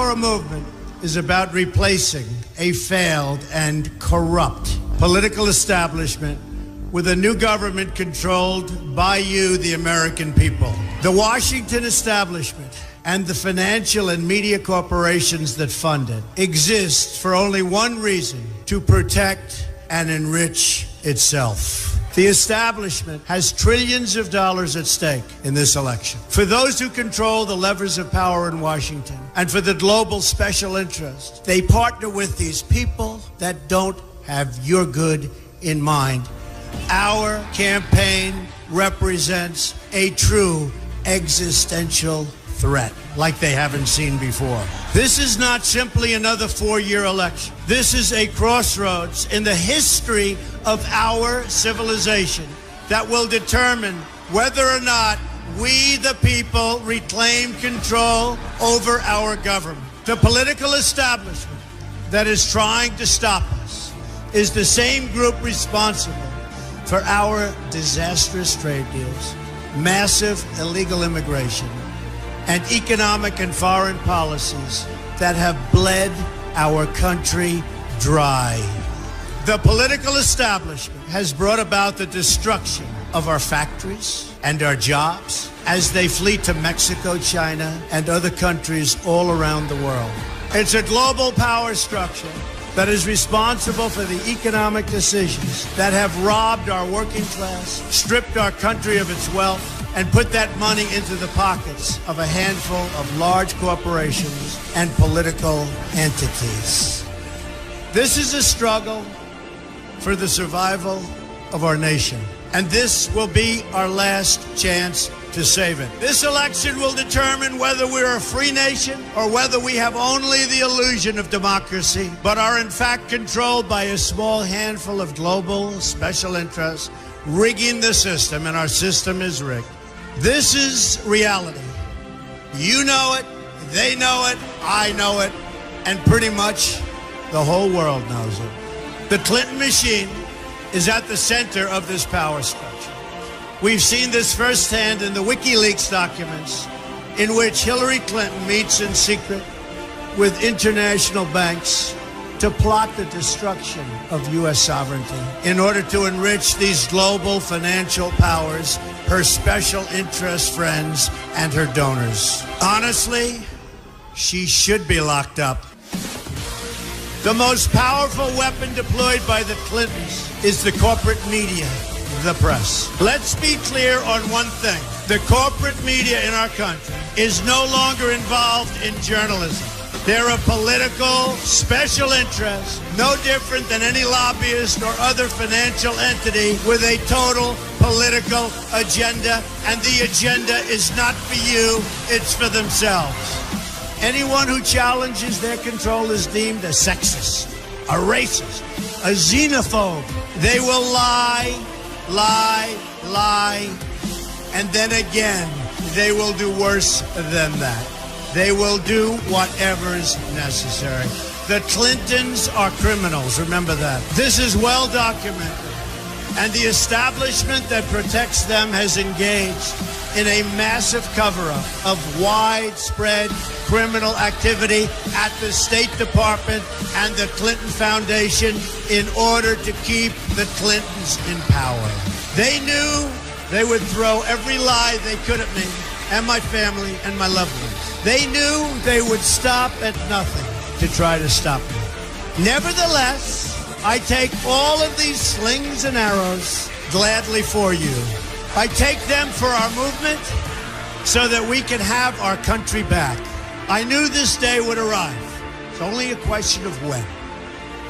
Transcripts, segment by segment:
Our movement is about replacing a failed and corrupt political establishment with a new government controlled by you, the American people. The Washington establishment and the financial and media corporations that fund it exist for only one reason: to protect and enrich itself. The establishment has trillions of dollars at stake in this election. For those who control the levers of power in Washington and for the global special interest, they partner with these people that don't have your good in mind. Our campaign represents a true existential threat like they haven't seen before. This is not simply another 4-year election. This is a crossroads in the history of our civilization that will determine whether or not we, the people, reclaim control over our government. The political establishment that is trying to stop us is the same group responsible for our disastrous trade deals, massive illegal immigration, and economic and foreign policies that have bled our country dry. The political establishment has brought about the destruction of our factories and our jobs as they flee to Mexico, China, and other countries all around the world. It's a global power structure that is responsible for the economic decisions that have robbed our working class, stripped our country of its wealth, and put that money into the pockets of a handful of large corporations and political entities. This is a struggle for the survival of our nation, and this will be our last chance to save it. This election will determine whether we're a free nation or whether we have only the illusion of democracy, but are in fact controlled by a small handful of global special interests rigging the system, and our system is rigged. This is reality. You know it, they know it, I know it, and pretty much the whole world knows it. The Clinton machine is at the center of this power structure. We've seen this firsthand in the WikiLeaks documents, in which Hillary Clinton meets in secret with international banks to plot the destruction of U.S. sovereignty in order to enrich these global financial powers, her special interest friends, and her donors. Honestly, she should be locked up. The most powerful weapon deployed by the Clintons is the corporate media, the press. Let's be clear on one thing. The corporate media in our country is no longer involved in journalism. They're a political special interest, no different than any lobbyist or other financial entity with a total political agenda, and the agenda is not for you, it's for themselves. Anyone who challenges their control is deemed a sexist, a racist, a xenophobe. They will lie, and then again, they will do worse than that. They will do whatever is necessary. The Clintons are criminals, remember that. This is well documented, and the establishment that protects them has engaged in a massive cover-up of widespread criminal activity at the State Department and the Clinton Foundation in order to keep the Clintons in power. They knew they would throw every lie they could at me and my family and my loved ones. They knew they would stop at nothing to try to stop me. Nevertheless, I take all of these slings and arrows gladly for you. I take them for our movement so that we can have our country back. I knew this day would arrive. It's only a question of when.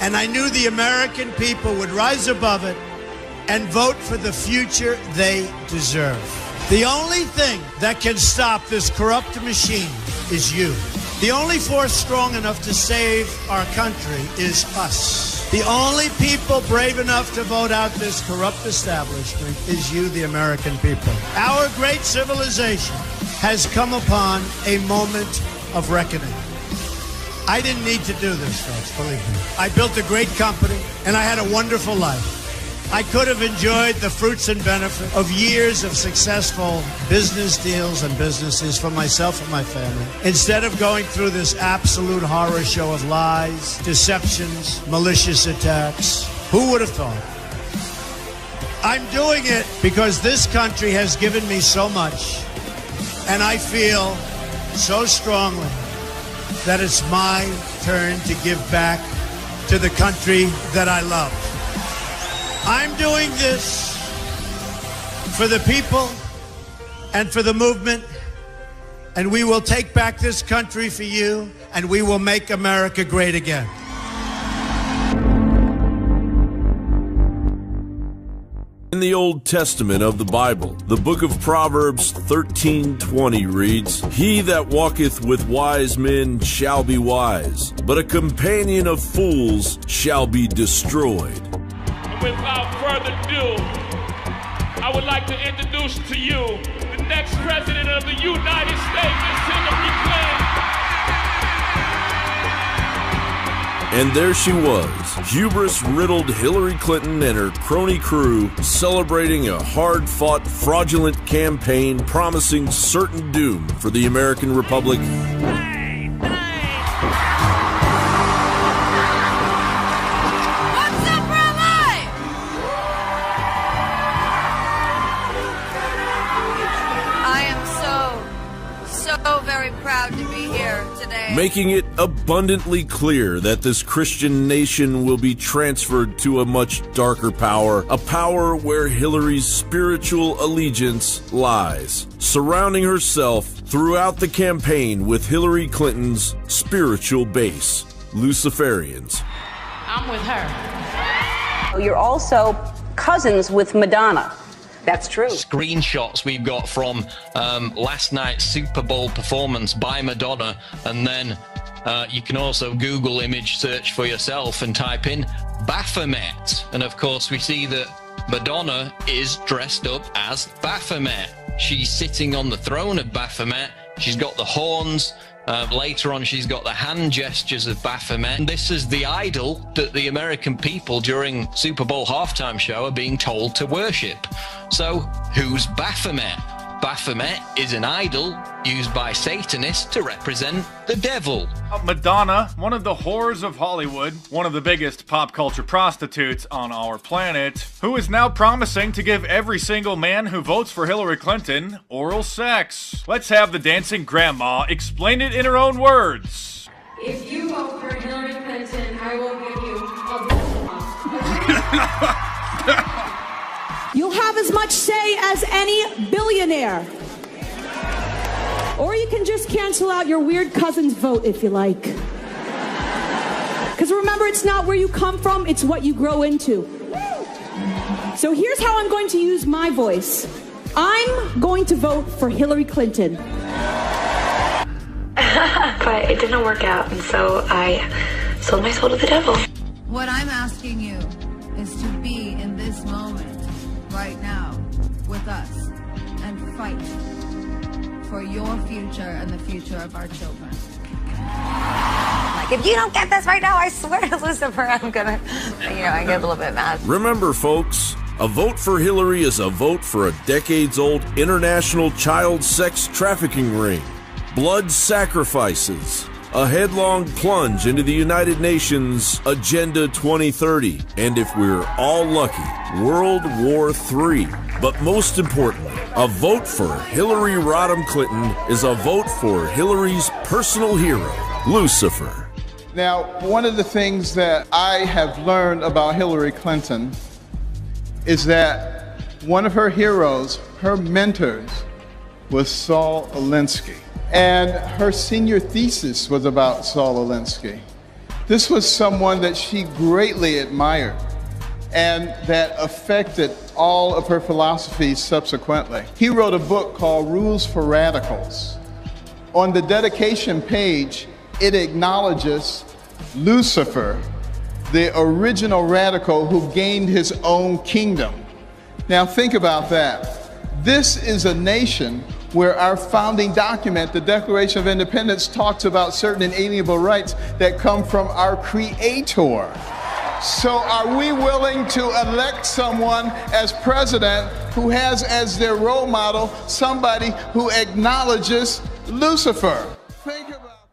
And I knew the American people would rise above it and vote for the future they deserve. The only thing that can stop this corrupt machine is you. The only force strong enough to save our country is us. The only people brave enough to vote out this corrupt establishment is you, the American people. Our great civilization has come upon a moment of reckoning. I didn't need to do this, folks, believe me. I built a great company, and I had a wonderful life. I could have enjoyed the fruits and benefits of years of successful business deals and businesses for myself and my family, instead of going through this absolute horror show of lies, deceptions, malicious attacks. Who would have thought? I'm doing it because this country has given me so much, and I feel so strongly that it's my turn to give back to the country that I love. I'm doing this for the people and for the movement, and we will take back this country for you, and we will make America great again. In the Old Testament of the Bible, the book of Proverbs 13:20 reads, "He that walketh with wise men shall be wise, but a companion of fools shall be destroyed." And without further ado, I would like to introduce to you the next president of the United States, Miss Hillary Clinton. And there she was, hubris-riddled Hillary Clinton and her crony crew celebrating a hard-fought, fraudulent campaign promising certain doom for the American Republic. What's up, Rabbi? I am so very proud to be here today. Making it abundantly clear that this Christian nation will be transferred to a much darker power, a power where Hillary's spiritual allegiance lies, surrounding herself throughout the campaign with Hillary Clinton's spiritual base, Luciferians. I'm with her. You're also cousins with Madonna. That's true. Screenshots we've got from last night's Super Bowl performance by Madonna, and then you can also Google image search for yourself and type in Baphomet, and of course we see that Madonna is dressed up as Baphomet. She's sitting on the throne of Baphomet. She's got the horns. Later on, she's got the hand gestures of Baphomet. And this is the idol that the American people during Super Bowl halftime show are being told to worship. So, who's Baphomet? Baphomet is an idol used by Satanists to represent the devil. Madonna, one of the whores of Hollywood, one of the biggest pop culture prostitutes on our planet, who is now promising to give every single man who votes for Hillary Clinton oral sex. Let's have the dancing grandma explain it in her own words. If you vote for Hillary Clinton, I will give you a You'll have as much say as any billionaire. Or you can just cancel out your weird cousin's vote if you like. Because remember, it's not where you come from, it's what you grow into. So here's how I'm going to use my voice. I'm going to vote for Hillary Clinton. But it didn't work out, and so I sold my soul to the devil. What I'm asking you is to be in this moment right now with us and fight for your future and the future of our children. Like, if you don't get this right now, I swear to Lucifer, I'm gonna, I get a little bit mad. Remember, folks, a vote for Hillary is a vote for a decades-old international child sex trafficking ring, blood sacrifices, a headlong plunge into the United Nations Agenda 2030, and if we're all lucky, World War III. But most importantly, a vote for Hillary Rodham Clinton is a vote for Hillary's personal hero, Lucifer. Now, one of the things that I have learned about Hillary Clinton is that one of her heroes, her mentors, was Saul Alinsky. And her senior thesis was about Saul Alinsky. This was someone that she greatly admired and that affected all of her philosophies subsequently. He wrote a book called Rules for Radicals. On the dedication page, it acknowledges Lucifer, the original radical who gained his own kingdom. Now think about that. This is a nation where our founding document, the Declaration of Independence, talks about certain inalienable rights that come from our Creator. So are we willing to elect someone as president who has as their role model somebody who acknowledges Lucifer? Think about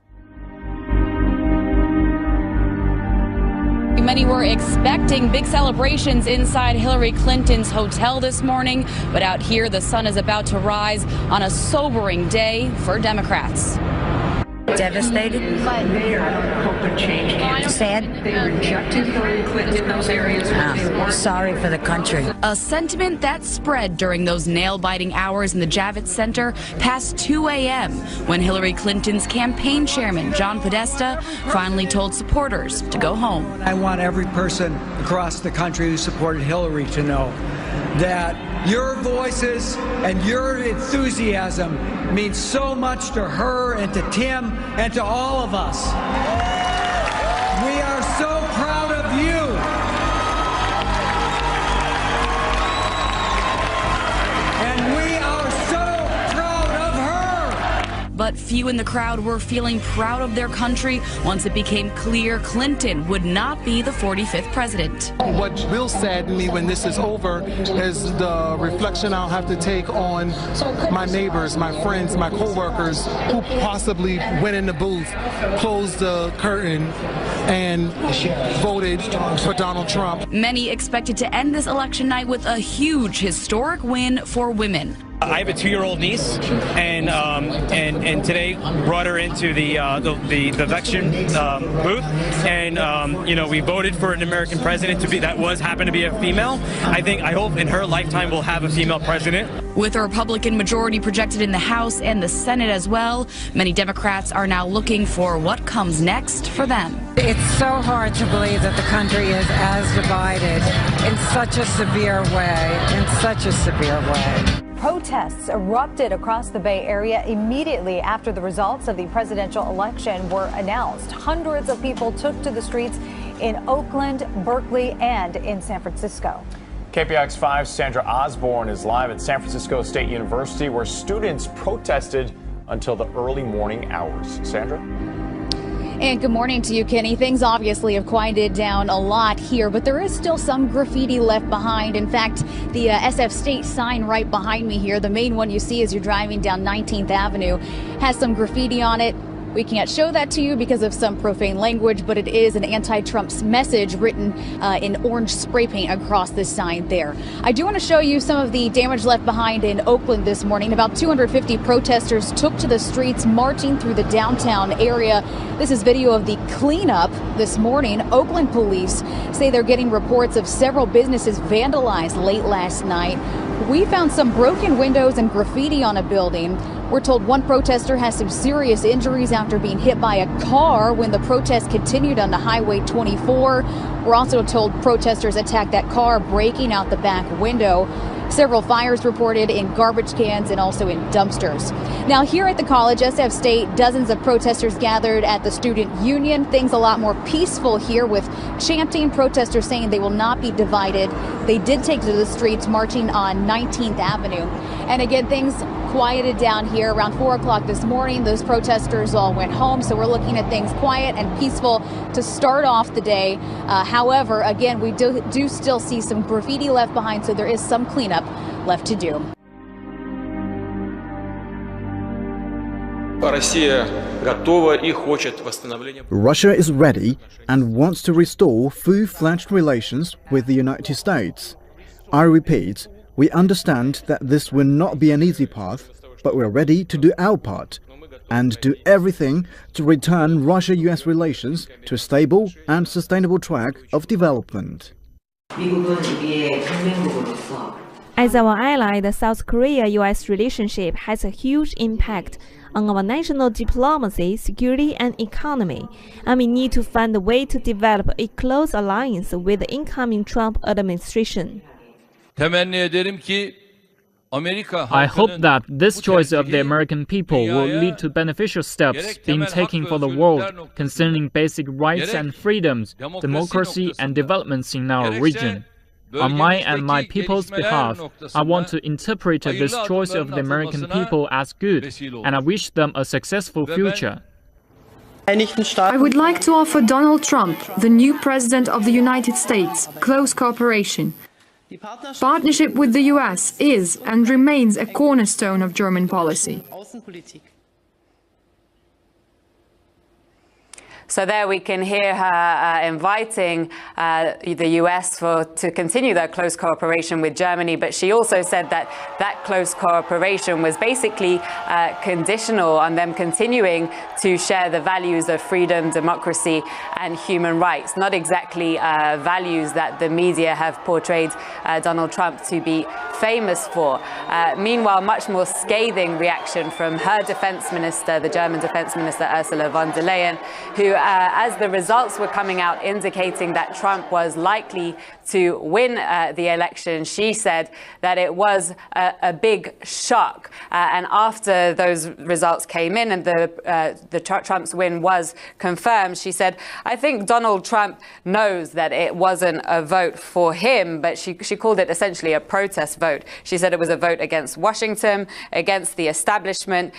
Many were expecting big celebrations inside Hillary Clinton's hotel this morning, but out here the sun is about to rise on a sobering day for Democrats. Devastated. Sad. They rejected Hillary Clinton in those areas. Sorry for the country. A sentiment that spread during those nail-biting hours in the Javits Center past 2 a.m. when Hillary Clinton's campaign chairman, John Podesta, finally told supporters to go home. I want every person across the country who supported Hillary to know that your voices and your enthusiasm means so much to her and to Tim and to all of us. We are so proud of you. And we are so proud of her. But few in the crowd were feeling proud of their country once it became clear Clinton would not be the 45th president. What will sadden me when this is over is the reflection I'll have to take on my neighbors, my friends, my co-workers who possibly went in the booth, closed the curtain, and voted for Donald Trump. Many expected to end this election night with a huge historic win for women. I have a 2-year-old niece, and today brought her into the election booth, and you know, we voted for an American president happened to be a female. I hope in her lifetime we'll have a female president. With a Republican majority projected in the House and the Senate as well, many Democrats are now looking for what comes next for them. It's so hard to believe that the country is as divided in such a severe way. Protests erupted across the Bay Area immediately after the results of the presidential election were announced. Hundreds of people took to the streets in Oakland, Berkeley, and in San Francisco. KPIX 5's Sandra Osborne is live at San Francisco State University, where students protested until the early morning hours. Sandra? And good morning to you, Kenny. Things obviously have quieted down a lot here, but there is still some graffiti left behind. In fact, the SF State sign right behind me here, the main one you see as you're driving down 19th Avenue, has some graffiti on it. We can't show that to you because of some profane language, but it is an anti-Trump message written in orange spray paint across this sign there. I do want to show you some of the damage left behind in Oakland this morning. About 250 protesters took to the streets, marching through the downtown area. This is video of the cleanup this morning. Oakland police say they're getting reports of several businesses vandalized late last night. We found some broken windows and graffiti on a building. We're told one protester has some serious injuries after being hit by a car when the protest continued on the Highway 24. We're also told protesters attacked that car, breaking out the back window. Several fires reported in garbage cans and also in dumpsters. Now, here at the college, SF State, dozens of protesters gathered at the student union. Things a lot more peaceful here with chanting, protesters saying they will not be divided. They did take to the streets, marching on 19th Avenue. And again, things quieted down here around 4 o'clock this morning. Those protesters all went home, so we're looking at things quiet and peaceful to start off the day. However, again, we do still see some graffiti left behind, so there is some cleanup left to do. Russia is ready and wants to restore full-fledged relations with the United States. I repeat, we understand that this will not be an easy path, but we're ready to do our part and do everything to return Russia-US relations to a stable and sustainable track of development. As our ally, the South Korea-US relationship has a huge impact on our national diplomacy, security and economy, and we need to find a way to develop a close alliance with the incoming Trump administration. I hope that this choice of the American people will lead to beneficial steps being taken for the world concerning basic rights and freedoms, democracy and developments in our region. On my and my people's behalf, I want to interpret this choice of the American people as good, and I wish them a successful future. I would like to offer Donald Trump, the new president of the United States, close cooperation. Partnership with the US is and remains a cornerstone of German policy. So there we can hear her inviting the US to continue their close cooperation with Germany, but she also said that that close cooperation was basically conditional on them continuing to share the values of freedom, democracy and human rights, not exactly values that the media have portrayed Donald Trump to be famous for. Meanwhile, much more scathing reaction from her defense minister, the German defense minister Ursula von der Leyen, who as the results were coming out indicating that Trump was likely to win the election, she said that it was a big shock. And after those results came in and Trump's win was confirmed, she said, I think Donald Trump knows that it wasn't a vote for him, but she called it essentially a protest vote. She said it was a vote against Washington, against the establishment.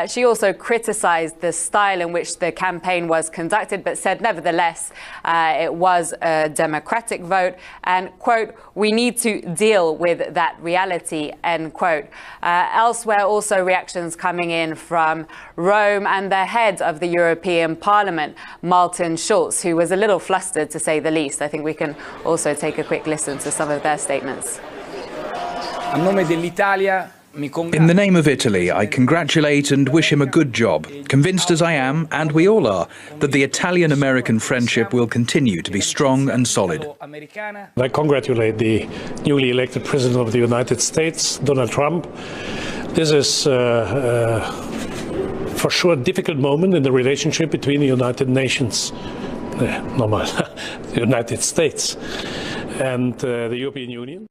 She also criticized the style in which the campaign was conducted, but said nevertheless it was a democratic vote and, quote, we need to deal with that reality, end quote. Elsewhere, also reactions coming in from Rome and the head of the European Parliament, Martin Schulz, who was a little flustered to say the least. I think we can also take a quick listen to some of their statements. In the name of Italy, I congratulate and wish him a good job, convinced as I am, and we all are, that the Italian-American friendship will continue to be strong and solid. I congratulate the newly elected President of the United States, Donald Trump. This is for sure a difficult moment in the relationship between the United Nations, the United States, and the European Union.